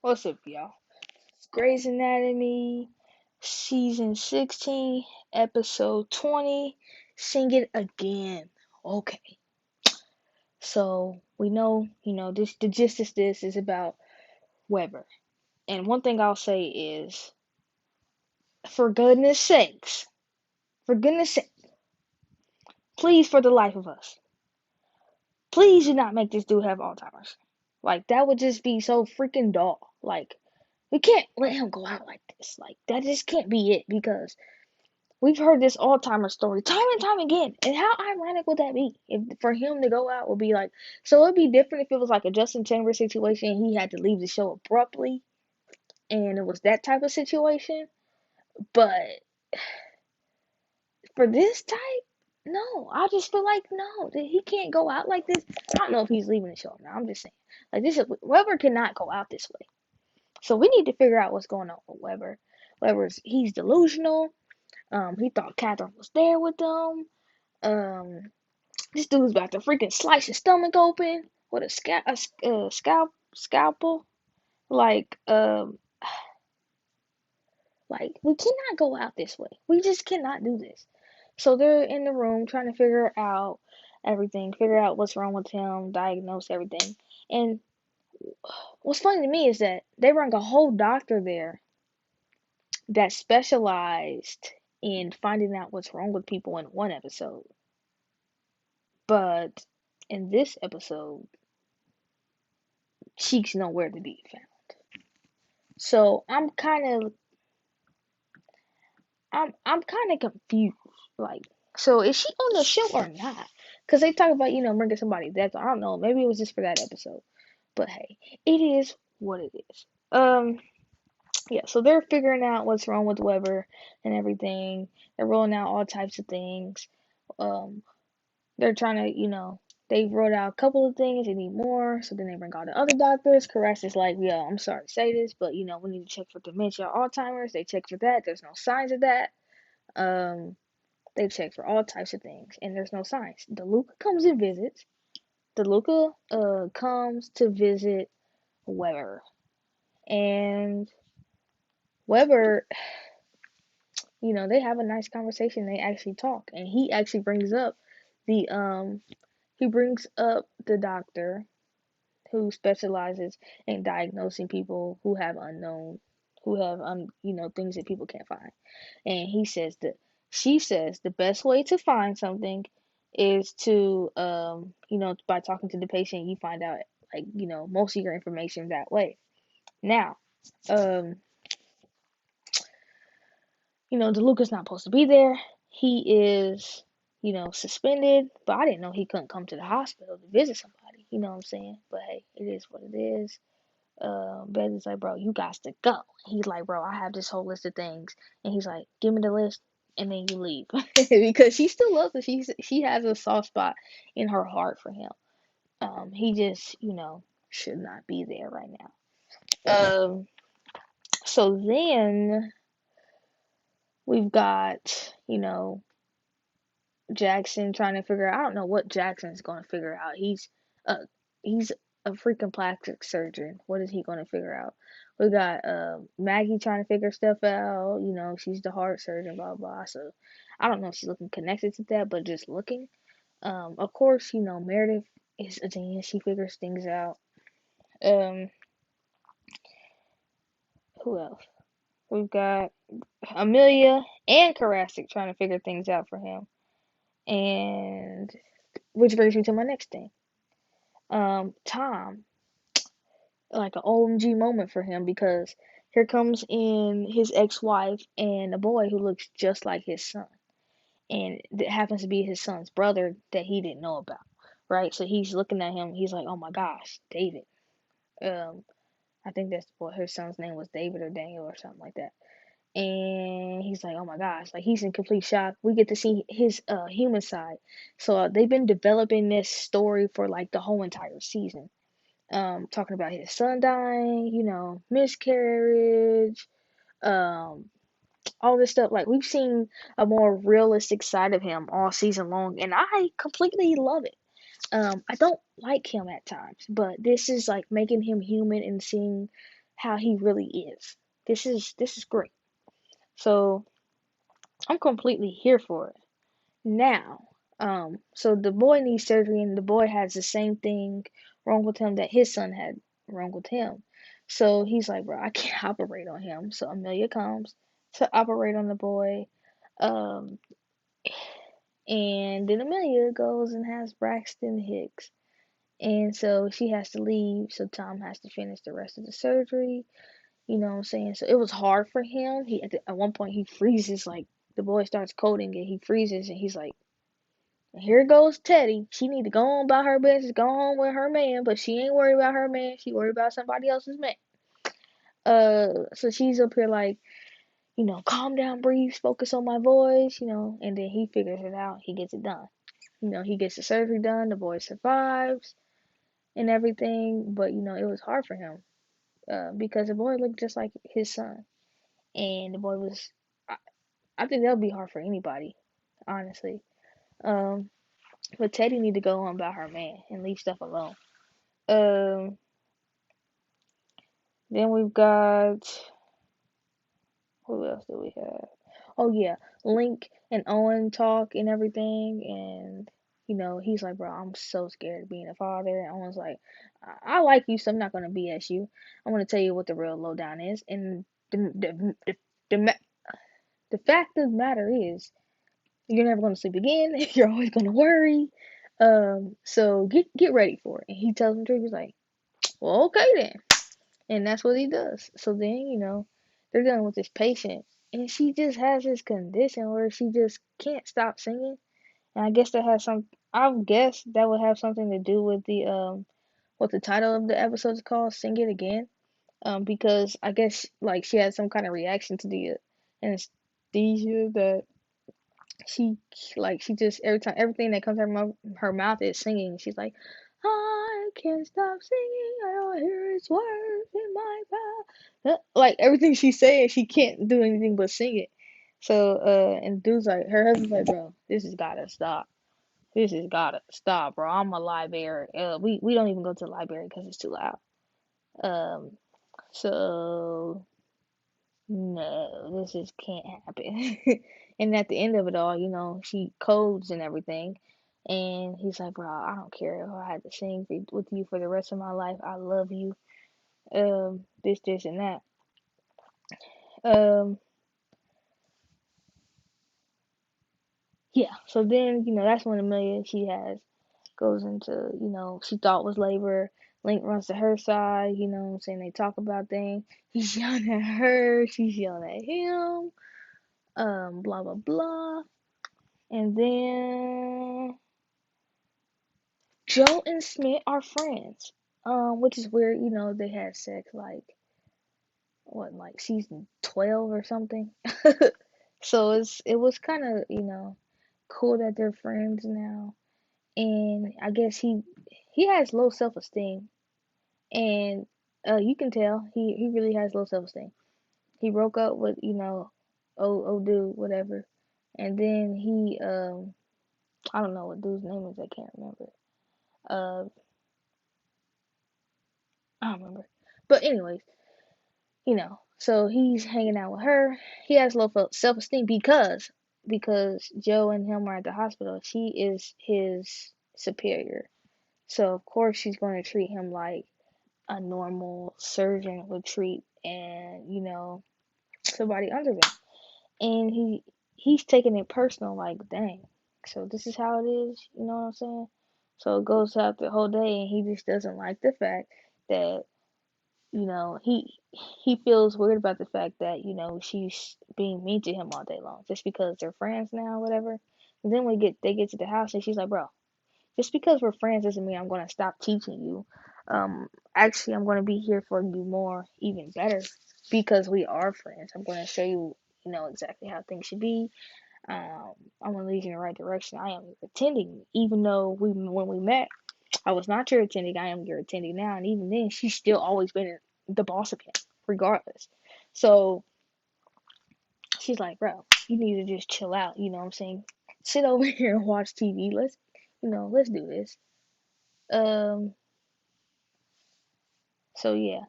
What's up, y'all? Grey's Anatomy, season 16, episode 20. Sing it again. Okay. So we know, this the gist of this is about Weber. And one thing I'll say is, for goodness sakes, for goodness sake, please, for the life of us, please do not make this dude have Alzheimer's. Like that would just be so freaking dull. Like we can't let him go out like this. Like that just can't be it because we've heard this Alzheimer's story time and time again. And how ironic would that be? If for him to go out would be like so it'd be different if it was like a Justin Timberlake situation and he had to leave the show abruptly and it was that type of situation. But for this type, no. I just feel like no, that he can't go out like this. I don't know if he's leaving the show now. I'm just saying. Like this is Weber cannot go out this way. So we need to figure out what's going on with Weber. He's delusional. He thought Catherine was there with them. Um, This dude's about to freaking slice his stomach open with a scalpel. Like, like we cannot go out this way. We just cannot do this. So they're in the room trying to figure out everything, figure out what's wrong with him, diagnose everything. And what's funny to me is that they bring a whole doctor there that specialized in finding out what's wrong with people in one episode. But in this episode, she's nowhere to be found. So I'm kind of confused. Like, so is she on the show or not? Because they talk about bringing somebody death. I don't know. Maybe it was just for that episode. But hey, it is what it is. Yeah. So they're figuring out what's wrong with Weber and everything. They're rolling out all types of things. Um, they're trying to they wrote out a couple of things. They need more. So then they bring all the other doctors. Caress is like, yeah, I'm sorry to say this, but we need to check for dementia, Alzheimer's. They check for that. There's no signs of that. Um, they check for all types of things, and there's no signs. DeLuca comes and visits. DeLuca comes to visit Weber, and Weber, they have a nice conversation. They actually talk, and he actually brings up the doctor who specializes in diagnosing people who have things that people can't find. And she says the best way to find something is to by talking to the patient you find out like most of your information that way. Now, um DeLuca's not supposed to be there. He is suspended, but I didn't know he couldn't come to the hospital to visit somebody. You know what I'm saying? But hey, it is what it is. Bez is like, bro, you got to go. He's like, bro, I have this whole list of things, and he's like, give me the list, and then you leave, because she still loves him. She has a soft spot in her heart for him. He just, should not be there right now. So then we've got, Jackson trying to figure out. I don't know what Jackson's going to figure out. Uh he's a freaking plastic surgeon. What is he going to figure out? We got Maggie trying to figure stuff out. She's the heart surgeon, blah blah. So I don't know if she's looking connected to that, but just looking. Of course, Meredith is a genius. She figures things out. Um, who else? We've got Amelia and Karasik trying to figure things out for him. And which brings me to my next thing. Tom, like an OMG moment for him because here comes in his ex-wife and a boy who looks just like his son, and that happens to be his son's brother that he didn't know about, right? So he's looking at him. He's like, "Oh my gosh, David." Um, I think that's what her son's name was, David or Daniel or something like that. And he's like, "Oh my gosh!" Like he's in complete shock. We get to see his human side. So they've been developing this story for like the whole entire season, talking about his son dying, miscarriage, um, all this stuff. Like we've seen a more realistic side of him all season long, and I completely love it. I don't like him at times, but this is like making him human and seeing how he really is. This is great. So I'm completely here for it. Now, so the boy needs surgery, and the boy has the same thing wrong with him that his son had wrong with him. So he's like, bro, I can't operate on him. So Amelia comes to operate on the boy. Um, and then Amelia goes and has Braxton Hicks. And so she has to leave, so Tom has to finish the rest of the surgery. You know what I'm saying? So it was hard for him. At one point he freezes, like the boy starts coding and he freezes, and he's like, here goes Teddy. She need to go on about her business, go home with her man, but she ain't worried about her man. She worried about somebody else's man. So she's up here like, calm down, breathe, focus on my voice, and then he figures it out. He gets it done. He gets the surgery done. The boy survives and everything, but it was hard for him, because the boy looked just like his son, and the boy was. I, I think that would be hard for anybody, honestly. Um, but Teddy need to go on about her man and leave stuff alone. Um, then we've got, who else do we have? Oh yeah, Link and Owen talk and everything, and he's like, bro, I'm so scared of being a father. And Owen's like, I like you, so I'm not gonna BS you. I want to tell you what the real lowdown is, and the the fact of the matter is, you're never gonna sleep again. You're always gonna worry. So get ready for it. And he tells him to. He's like, well, okay then. And that's what he does. So then, they're dealing with this patient, and she just has this condition where she just can't stop singing. And I guess that has some. I guess that would have something to do with the what the title of the episode is called, "Sing It Again." Because I guess like she had some kind of reaction to the anesthesia that she she just every time everything that comes out of her mouth is singing. She's like, I can't stop singing. I don't hear its words in my mouth. Like everything she's saying, she can't do anything but sing it. So and dude's like, her husband's like, bro, this has gotta stop. This has gotta stop, bro. I'm a library. We don't even go to the library because it's too loud. Um, so no, this just can't happen. And at the end of it all, she codes and everything. And he's like, bro, I don't care if I had to sing with you for the rest of my life. I love you. This, and that. Um, yeah. So then, that's when Amelia, goes into, she thought was labor. Link runs to her side, saying they talk about things. He's yelling at her. She's yelling at him. Blah, blah, blah. And then Joe and Smith are friends. Which is weird, they had sex like what, like season 12 or something. So it was kind of, cool that they're friends now. And I guess he has low self-esteem, and you can tell he really has low self-esteem. He broke up with, old dude, whatever. And then I don't know what dude's name is, I can't remember. Uh I don't remember. But anyways, so he's hanging out with her. He has low self-esteem because Joe and him are at the hospital. She is his superior. So of course she's going to treat him like a normal surgeon would treat, and somebody under them. And he's taking it personal, like, dang. So this is how it is, you know what I'm saying? So it goes out the whole day, and he just doesn't like the fact that he feels weird about the fact that she's being mean to him all day long just because they're friends now, whatever. And then they get to the house, and she's like, bro, just because we're friends doesn't mean I'm gonna stop teaching you. Actually, I'm gonna be here for you more, even better, because we are friends. I'm gonna show you, exactly how things should be. Um, I'm gonna lead you in the right direction. I am attending, even though when we met, I was not your attending. I am your attending now, and even then, she's still always been the boss of him, regardless. So she's like, bro, you need to just chill out. You know what I'm saying? Sit over here and watch TV. Let's do this. Um, so yeah.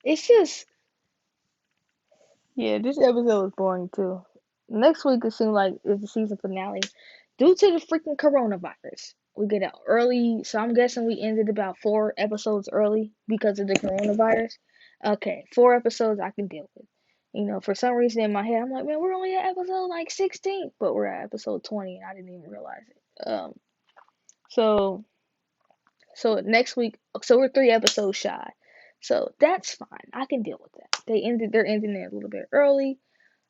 It's just, yeah, this episode was boring too. Next week it seems like is the season finale. Due to the freaking coronavirus. We get out early, so I'm guessing we ended about 4 episodes early because of the coronavirus. Okay, 4 episodes I can deal with. For some reason in my head, I'm like, man, we're only at episode like 16, but we're at episode 20, and I didn't even realize it. So next week, so we're 3 episodes shy. So that's fine. I can deal with that. They're ending it a little bit early.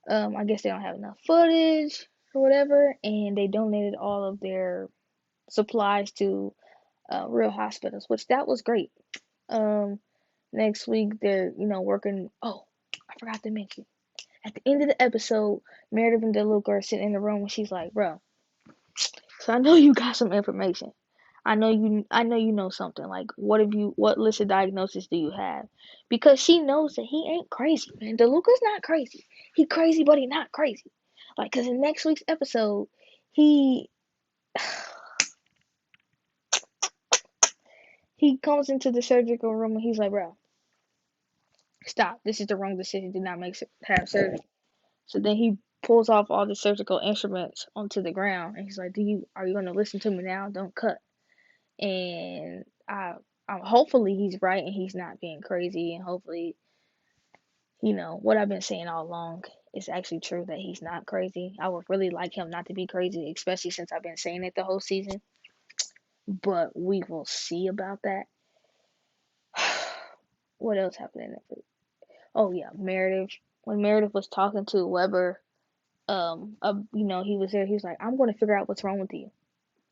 I guess they don't have enough footage or whatever, and they donated all of their supplies to real hospitals, which that was great. Um, Next week they're working. Oh, I forgot to mention at the end of the episode, Meredith and DeLuca are sitting in the room, and she's like, "Bro, so I know you got some information. I know you know something. Like, what list of diagnosis do you have?" Because she knows that he ain't crazy, man. DeLuca's not crazy. He crazy, but he not crazy. Like, cause in next week's episode, he he comes into the surgical room and he's like, "Bro, stop. This is the wrong decision. Do not have surgery." So then he pulls off all the surgical instruments onto the ground and he's like, are you gonna listen to me now? Don't cut." And hopefully he's right and he's not being crazy, and hopefully what I've been saying all along is actually true, that he's not crazy. I would really like him not to be crazy, especially since I've been saying it the whole season, but we will see about that. What else happened in it? Oh yeah, Meredith. When Meredith was talking to Weber, he was there. He was like, "I'm going to figure out what's wrong with you."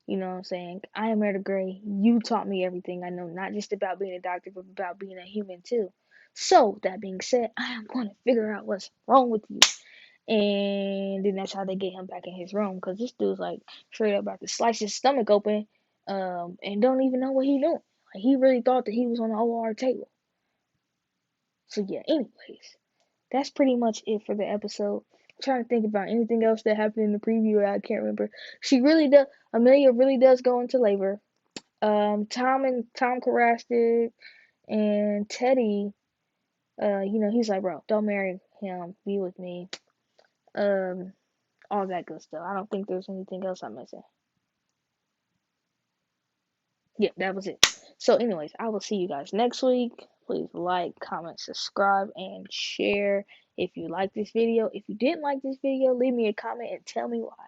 You know what I'm saying? I am Meredith Grey. You taught me everything I know, not just about being a doctor, but about being a human too. So, that being said, I am going to figure out what's wrong with you. And then that's how they get him back in his room, because this dude's like straight up about to slice his stomach open, and don't even know what he doing. Like, he really thought that he was on the OR table. So, yeah, anyways, that's pretty much it for the episode. I'm trying to think about anything else that happened in the preview. I can't remember. Amelia really does go into labor. Tom Karastik and Teddy, he's like, "Bro, don't marry him. Be with me." Um, all that good stuff. I don't think there's anything else I'm missing. Yeah, that was it. So, anyways, I will see you guys next week. Please like, comment, subscribe, and share if you like this video. If you didn't like this video, leave me a comment and tell me why.